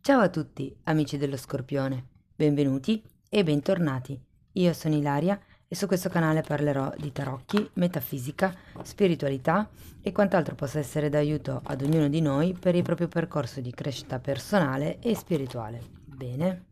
Ciao a tutti, amici dello Scorpione, benvenuti e bentornati. Io sono Ilaria e su questo canale parlerò di tarocchi, metafisica, spiritualità e quant'altro possa essere d'aiuto ad ognuno di noi per il proprio percorso di crescita personale e spirituale. Bene?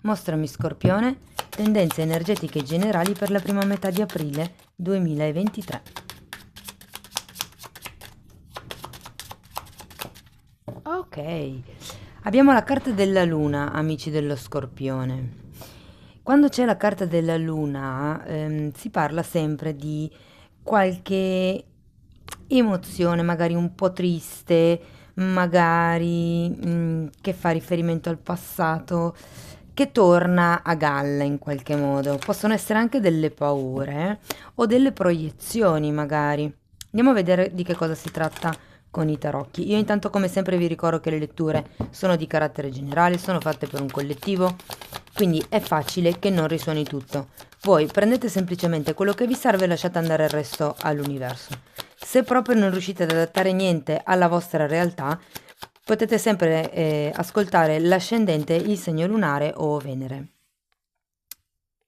Mostrami Scorpione, tendenze energetiche generali per la prima metà di aprile 2023. Ok, abbiamo la carta della luna, amici dello Scorpione. Quando c'è la carta della luna, si parla sempre di qualche emozione, magari un po' triste, magari che fa riferimento al passato, che torna a galla in qualche modo. Possono essere anche delle paure o delle proiezioni, magari. Andiamo a vedere di che cosa si tratta con i tarocchi. Io intanto come sempre vi ricordo che le letture sono di carattere generale, sono fatte per un collettivo, quindi è facile che non risuoni tutto. Voi prendete semplicemente quello che vi serve e lasciate andare il resto all'universo. Se proprio non riuscite ad adattare niente alla vostra realtà, potete sempre ascoltare l'ascendente, il segno lunare o Venere.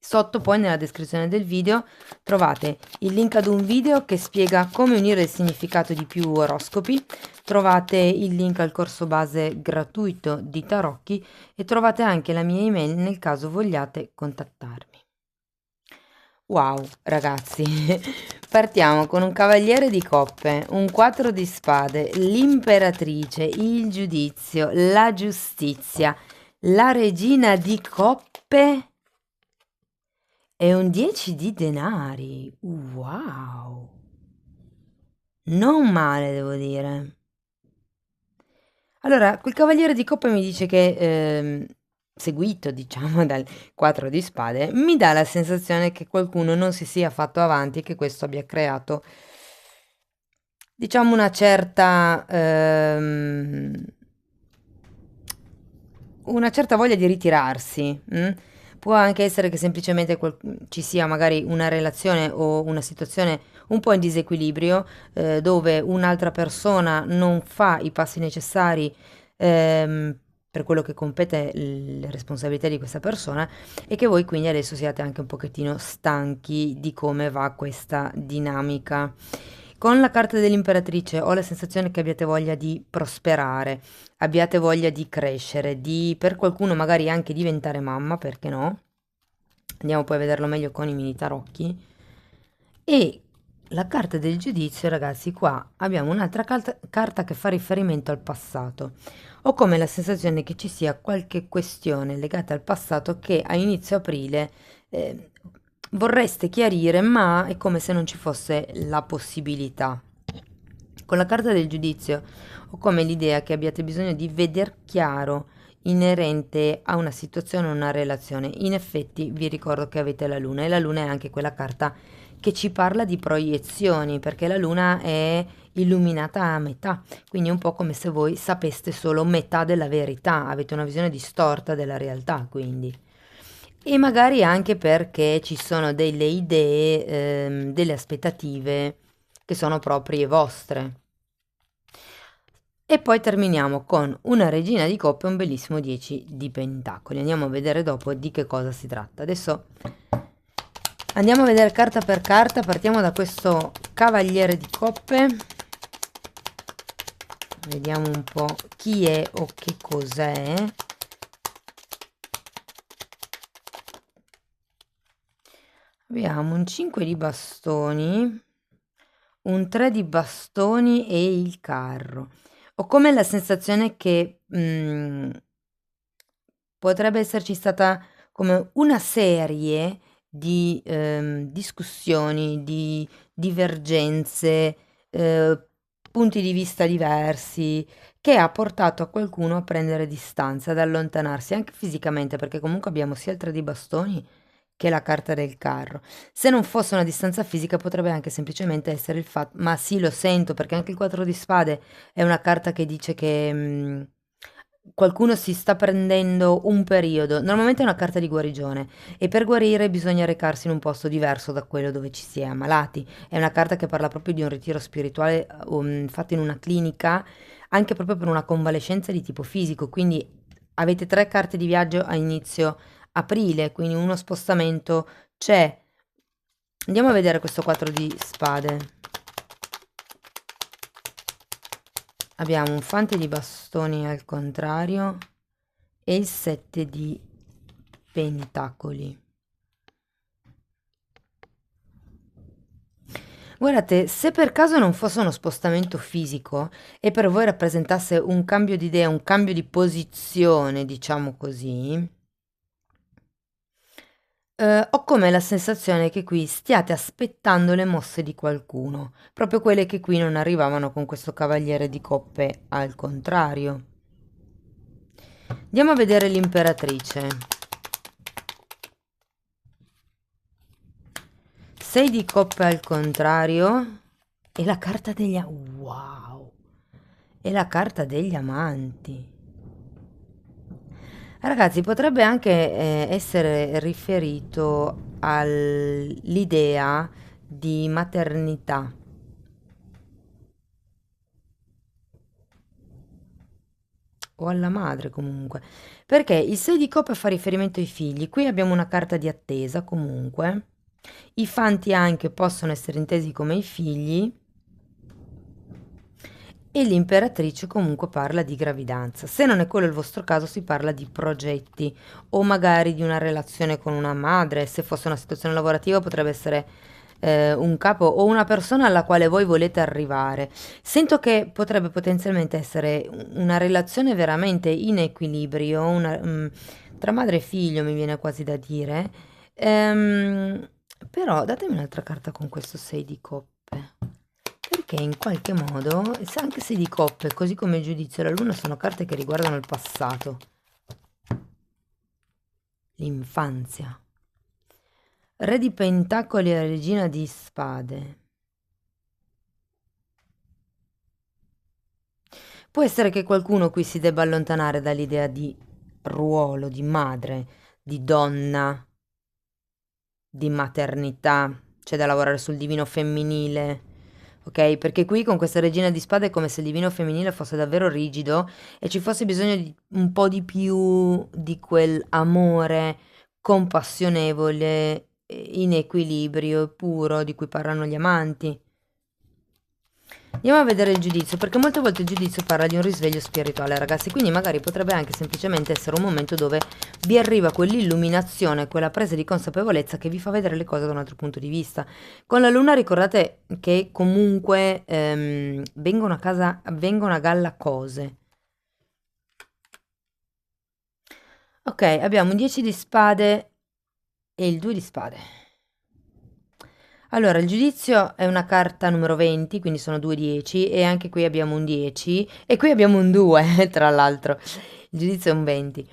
Sotto poi nella descrizione del video trovate il link ad un video che spiega come unire il significato di più oroscopi, trovate il link al corso base gratuito di tarocchi e trovate anche la mia email nel caso vogliate contattarmi. Wow, ragazzi, partiamo con un cavaliere di coppe, un 4 di spade, l'imperatrice, il giudizio, la giustizia, la regina di coppe e un 10 di denari. Wow. Non male, devo dire. Allora, quel cavaliere di coppe mi dice che, seguito, diciamo, dal 4 di spade, mi dà la sensazione che qualcuno non si sia fatto avanti e che questo abbia creato, diciamo, una certa voglia di ritirarsi. Può anche essere che semplicemente ci sia magari una relazione o una situazione un po' in disequilibrio, dove un'altra persona non fa i passi necessari per quello che compete le responsabilità di questa persona e che voi quindi adesso siate anche un pochettino stanchi di come va questa dinamica. Con la carta dell'imperatrice ho la sensazione che abbiate voglia di prosperare, abbiate voglia di crescere, di per qualcuno magari anche diventare mamma, perché no? Andiamo poi a vederlo meglio con i mini tarocchi. E la carta del giudizio, ragazzi, qua abbiamo un'altra carta che fa riferimento al passato. Ho come la sensazione che ci sia qualche questione legata al passato che a inizio aprile vorreste chiarire, ma è come se non ci fosse la possibilità. Con la carta del giudizio ho come l'idea che abbiate bisogno di veder chiaro inerente a una situazione o una relazione. In effetti vi ricordo che avete la luna e la luna è anche quella carta che ci parla di proiezioni, perché la luna è illuminata a metà, quindi è un po' come se voi sapeste solo metà della verità, avete una visione distorta della realtà, quindi. E magari anche perché ci sono delle idee, delle aspettative che sono proprie vostre. E poi terminiamo con una regina di coppe e un bellissimo 10 di pentacoli. Andiamo a vedere dopo di che cosa si tratta. Adesso andiamo a vedere carta per carta. Partiamo da questo cavaliere di coppe. Vediamo un po' chi è o che cos'è. Abbiamo un 5 di bastoni, un 3 di bastoni e il carro. Ho come la sensazione che potrebbe esserci stata come una serie di discussioni, di divergenze, punti di vista diversi, che ha portato a qualcuno a prendere distanza, ad allontanarsi anche fisicamente, perché comunque abbiamo sia il 3 di bastoni che la carta del carro. Se non fosse una distanza fisica, potrebbe anche semplicemente essere il fatto, ma sì, lo sento, perché anche il 4 di spade è una carta che dice che qualcuno si sta prendendo un periodo, normalmente è una carta di guarigione e per guarire bisogna recarsi in un posto diverso da quello dove ci si è ammalati. È una carta che parla proprio di un ritiro spirituale fatto in una clinica, anche proprio per una convalescenza di tipo fisico, quindi avete tre carte di viaggio a inizio aprile, quindi uno spostamento c'è. Andiamo a vedere questo 4 di spade. Abbiamo un fante di bastoni al contrario e il 7 di pentacoli. Guardate, se per caso non fosse uno spostamento fisico e per voi rappresentasse un cambio di idea, un cambio di posizione, diciamo così, ho come la sensazione che qui stiate aspettando le mosse di qualcuno, proprio quelle che qui non arrivavano con questo cavaliere di coppe al contrario. Andiamo a vedere l'imperatrice. 6 di coppe al contrario e la carta degli wow! E la carta degli amanti. Ragazzi, potrebbe anche essere riferito all'idea di maternità. O alla madre comunque, perché il 6 di coppe fa riferimento ai figli, qui abbiamo una carta di attesa comunque, i fanti anche possono essere intesi come i figli e l'imperatrice comunque parla di gravidanza. Se non è quello il vostro caso si parla di progetti o magari di una relazione con una madre, se fosse una situazione lavorativa potrebbe essere un capo o una persona alla quale voi volete arrivare. Sento che potrebbe potenzialmente essere una relazione veramente in equilibrio, tra madre e figlio mi viene quasi da dire. Però datemi un'altra carta con questo 6 di coppe. Perché in qualche modo, anche se di coppe, così come il giudizio e la luna, sono carte che riguardano il passato, l'infanzia. Re di pentacoli e regina di spade. Può essere che qualcuno qui si debba allontanare dall'idea di ruolo, di madre, di donna, di maternità. C'è da lavorare sul divino femminile, ok? Perché qui con questa regina di spade è come se il divino femminile fosse davvero rigido e ci fosse bisogno di un po' di più di quel amore compassionevole, in equilibrio e puro di cui parlano gli amanti. Andiamo a vedere il giudizio, perché molte volte il giudizio parla di un risveglio spirituale, ragazzi, quindi magari potrebbe anche semplicemente essere un momento dove vi arriva quell'illuminazione, quella presa di consapevolezza che vi fa vedere le cose da un altro punto di vista. Con la luna ricordate che comunque vengono a casa, vengono a galla cose. Ok, abbiamo un 10 di spade e il 2 di spade. Allora, il giudizio è una carta numero 20, quindi sono 2 10 e anche qui abbiamo un 10 e qui abbiamo un 2, tra l'altro. Il giudizio è un 20.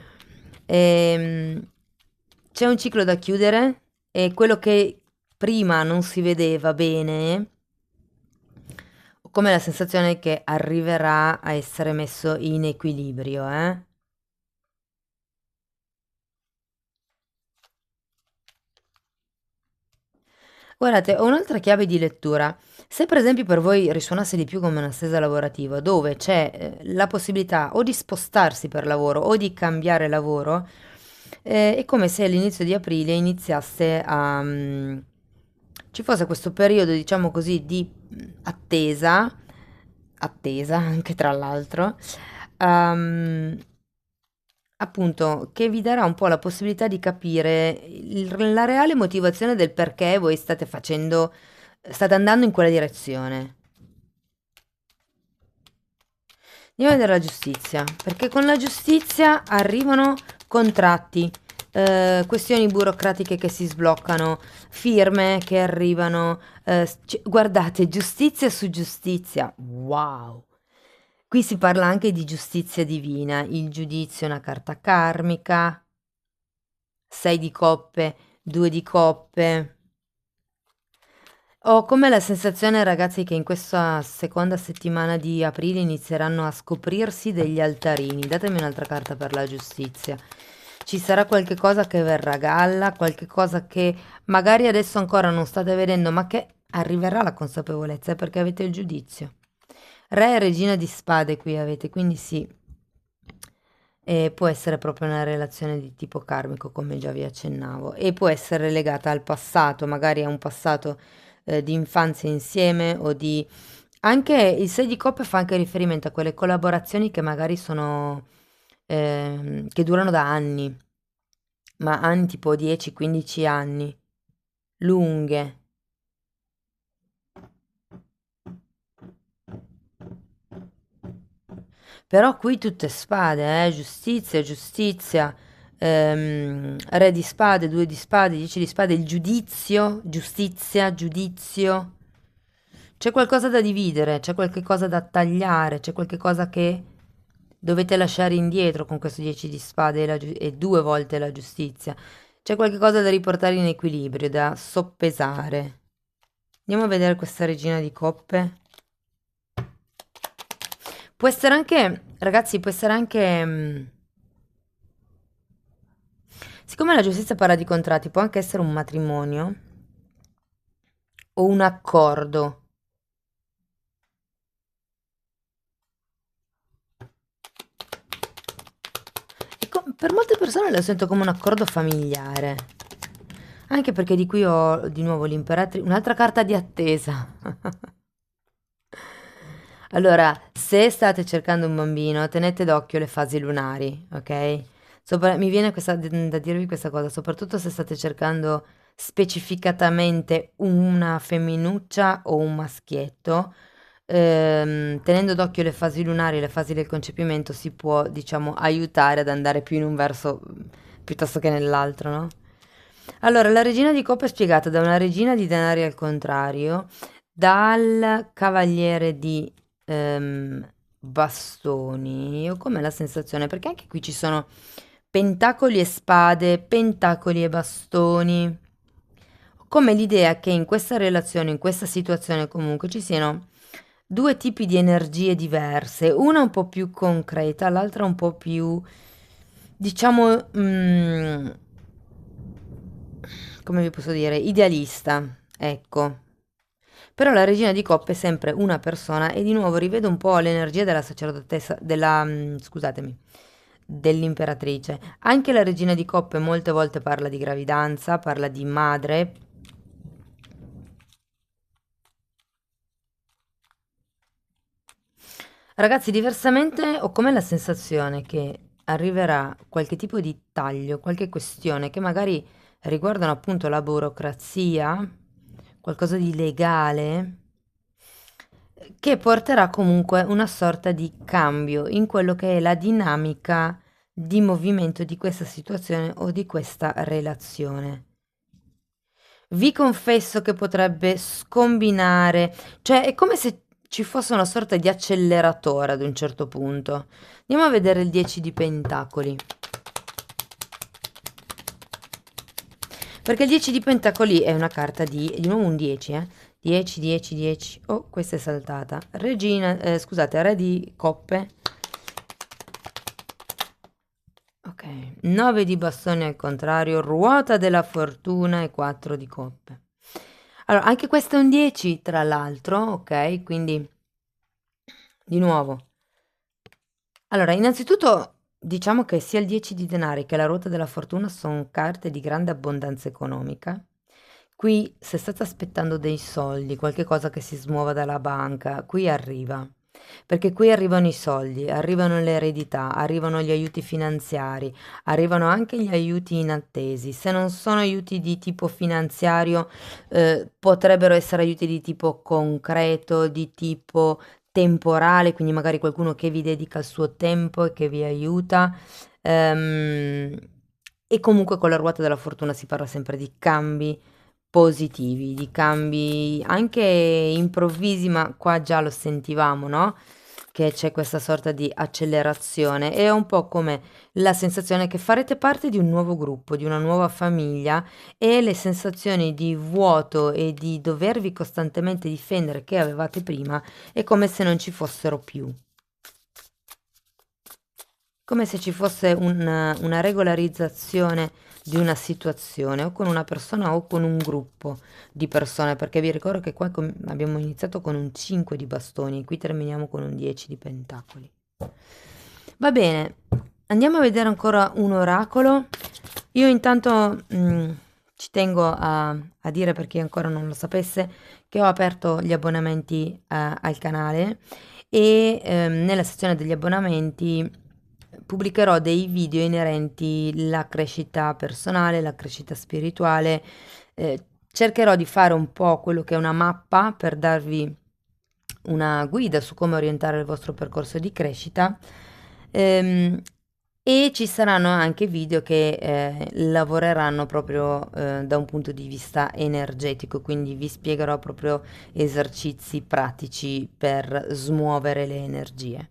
Ehm, c'è un ciclo da chiudere e quello che prima non si vedeva bene, ho come la sensazione che arriverà a essere messo in equilibrio, eh? Guardate, ho un'altra chiave di lettura. Se per esempio per voi risuonasse di più come una stesa lavorativa, dove c'è la possibilità o di spostarsi per lavoro o di cambiare lavoro, è come se all'inizio di aprile iniziasse a... ci fosse questo periodo, diciamo così, di attesa, attesa anche tra l'altro, ehm, appunto, che vi darà un po' la possibilità di capire la reale motivazione del perché voi state facendo, state andando in quella direzione. Andiamo a vedere la giustizia, perché con la giustizia arrivano contratti, questioni burocratiche che si sbloccano, firme che arrivano. Guardate, giustizia su giustizia. Wow! Qui si parla anche di giustizia divina, il giudizio è una carta karmica, 6 di coppe, 2 di coppe. Ho come la sensazione, ragazzi, che in questa seconda settimana di aprile inizieranno a scoprirsi degli altarini. Datemi un'altra carta per la giustizia. Ci sarà qualche cosa che verrà a galla, qualche cosa che magari adesso ancora non state vedendo, ma che arriverà la consapevolezza, perché avete il giudizio. Re e regina di spade qui avete, quindi sì. E può essere proprio una relazione di tipo karmico, come già vi accennavo, e può essere legata al passato, magari a un passato di infanzia insieme o di... Anche il 6 di coppe fa anche riferimento a quelle collaborazioni che magari sono... che durano da anni, ma anni tipo 10-15 anni, lunghe. Però qui tutte spade, giustizia, giustizia, re di spade, due di spade, 10 di spade, il giudizio, giustizia, giudizio. C'è qualcosa da dividere, c'è qualche cosa da tagliare, c'è qualche cosa che dovete lasciare indietro con questo 10 di spade e due volte la giustizia. C'è qualche cosa da riportare in equilibrio, da soppesare. Andiamo a vedere questa regina di coppe. Può essere anche, ragazzi, può essere anche... siccome la giustizia parla di contratti, può anche essere un matrimonio o un accordo. Per molte persone lo sento come un accordo familiare. Anche perché di qui ho di nuovo l'imperatrice, un'altra carta di attesa. Allora, se state cercando un bambino, tenete d'occhio le fasi lunari, ok? Mi viene da dirvi questa cosa, soprattutto se state cercando specificatamente una femminuccia o un maschietto, tenendo d'occhio le fasi lunari e le fasi del concepimento si può, diciamo, aiutare ad andare più in un verso piuttosto che nell'altro, no? Allora, la regina di coppe è spiegata da una regina di denari al contrario, dal cavaliere di bastoni. Ho come la sensazione, perché anche qui ci sono pentacoli e spade, pentacoli e bastoni. Ho come l'idea che in questa relazione, in questa situazione comunque ci siano due tipi di energie diverse, una un po' più concreta, l'altra un po' più, diciamo, come vi posso dire, idealista, ecco. Però la regina di coppe è sempre una persona e di nuovo rivedo un po' l'energia della sacerdotessa, scusatemi, dell'imperatrice. Anche la regina di coppe molte volte parla di gravidanza, parla di madre. Ragazzi, diversamente ho come la sensazione che arriverà qualche tipo di taglio, qualche questione che magari riguardano appunto la burocrazia, qualcosa di legale, che porterà comunque una sorta di cambio in quello che è la dinamica di movimento di questa situazione o di questa relazione. Vi confesso che potrebbe scombinare, cioè è come se ci fosse una sorta di acceleratore ad un certo punto. Andiamo a vedere il 10 di pentacoli. Perché il 10 di pentacoli è una carta di nuovo un 10, 10, 10, 10. Oh, questa è saltata. Regina, scusate, re di coppe. Ok, 9 di bastoni al contrario, ruota della fortuna e 4 di coppe. Allora, anche questo è un 10, tra l'altro, ok? Quindi, di nuovo. Allora, innanzitutto, diciamo che sia il 10 di denari che la ruota della fortuna sono carte di grande abbondanza economica. Qui, se state aspettando dei soldi, qualche cosa che si smuova dalla banca, qui arriva. Perché qui arrivano i soldi, arrivano le eredità, arrivano gli aiuti finanziari, arrivano anche gli aiuti inattesi. Se non sono aiuti di tipo finanziario, potrebbero essere aiuti di tipo concreto, di tipo temporale, quindi magari qualcuno che vi dedica il suo tempo e che vi aiuta. Ehm, e comunque con la ruota della fortuna si parla sempre di cambi positivi, di cambi anche improvvisi, ma qua già lo sentivamo, no? che c'è questa sorta di accelerazione. È un po' come la sensazione che farete parte di un nuovo gruppo, di una nuova famiglia, e le sensazioni di vuoto e di dovervi costantemente difendere che avevate prima è come se non ci fossero più. Come se ci fosse una regolarizzazione di una situazione, o con una persona o con un gruppo di persone, perché vi ricordo che qua abbiamo iniziato con un 5 di bastoni e qui terminiamo con un 10 di pentacoli. Va bene, andiamo a vedere ancora un oracolo. Io intanto ci tengo a dire, per chi ancora non lo sapesse, che ho aperto gli abbonamenti al canale e nella sezione degli abbonamenti pubblicherò dei video inerenti alla crescita personale, la crescita spirituale. Cercherò di fare un po' quello che è una mappa per darvi una guida su come orientare il vostro percorso di crescita. E ci saranno anche video che lavoreranno proprio da un punto di vista energetico, quindi vi spiegherò proprio esercizi pratici per smuovere le energie.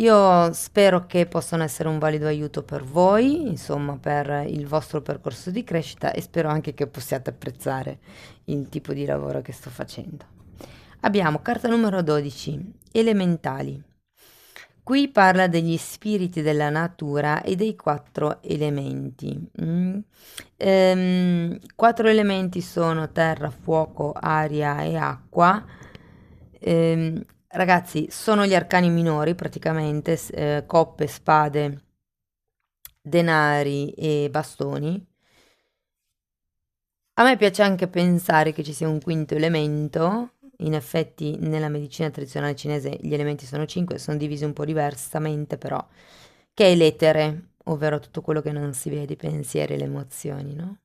Io spero che possano essere un valido aiuto per voi, insomma, per il vostro percorso di crescita, e spero anche che possiate apprezzare il tipo di lavoro che sto facendo. Abbiamo carta numero 12, elementali. Qui parla degli spiriti della natura e dei 4 elementi. 4 elementi sono terra, fuoco, aria e acqua. Ragazzi, sono gli arcani minori praticamente, coppe, spade, denari e bastoni. A me piace anche pensare che ci sia un quinto elemento. In effetti nella medicina tradizionale cinese gli elementi sono 5, sono divisi un po' diversamente però, che è l'etere, ovvero tutto quello che non si vede, i pensieri e le emozioni, no?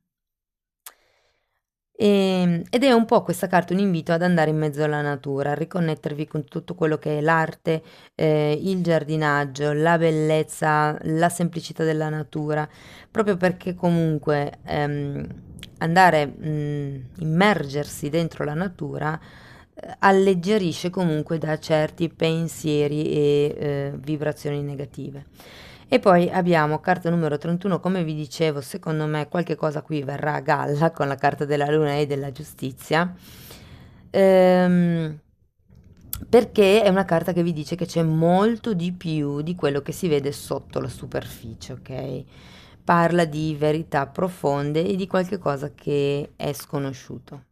Ed è un po' questa carta un invito ad andare in mezzo alla natura, a riconnettervi con tutto quello che è l'arte, il giardinaggio, la bellezza, la semplicità della natura, proprio perché comunque andare, immergersi dentro la natura alleggerisce comunque da certi pensieri e vibrazioni negative. E poi abbiamo carta numero 31, come vi dicevo, secondo me qualche cosa qui verrà a galla con la carta della luna e della giustizia, perché è una carta che vi dice che c'è molto di più di quello che si vede sotto la superficie, ok? Parla di verità profonde e di qualche cosa che è sconosciuto.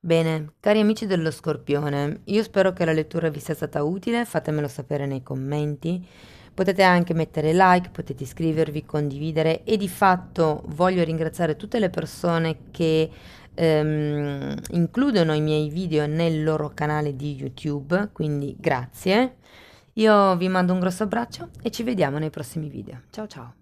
Bene, cari amici dello Scorpione, io spero che la lettura vi sia stata utile, fatemelo sapere nei commenti. Potete anche mettere like, potete iscrivervi, condividere, e di fatto voglio ringraziare tutte le persone che includono i miei video nel loro canale di YouTube, quindi grazie. Io vi mando un grosso abbraccio e ci vediamo nei prossimi video. Ciao ciao!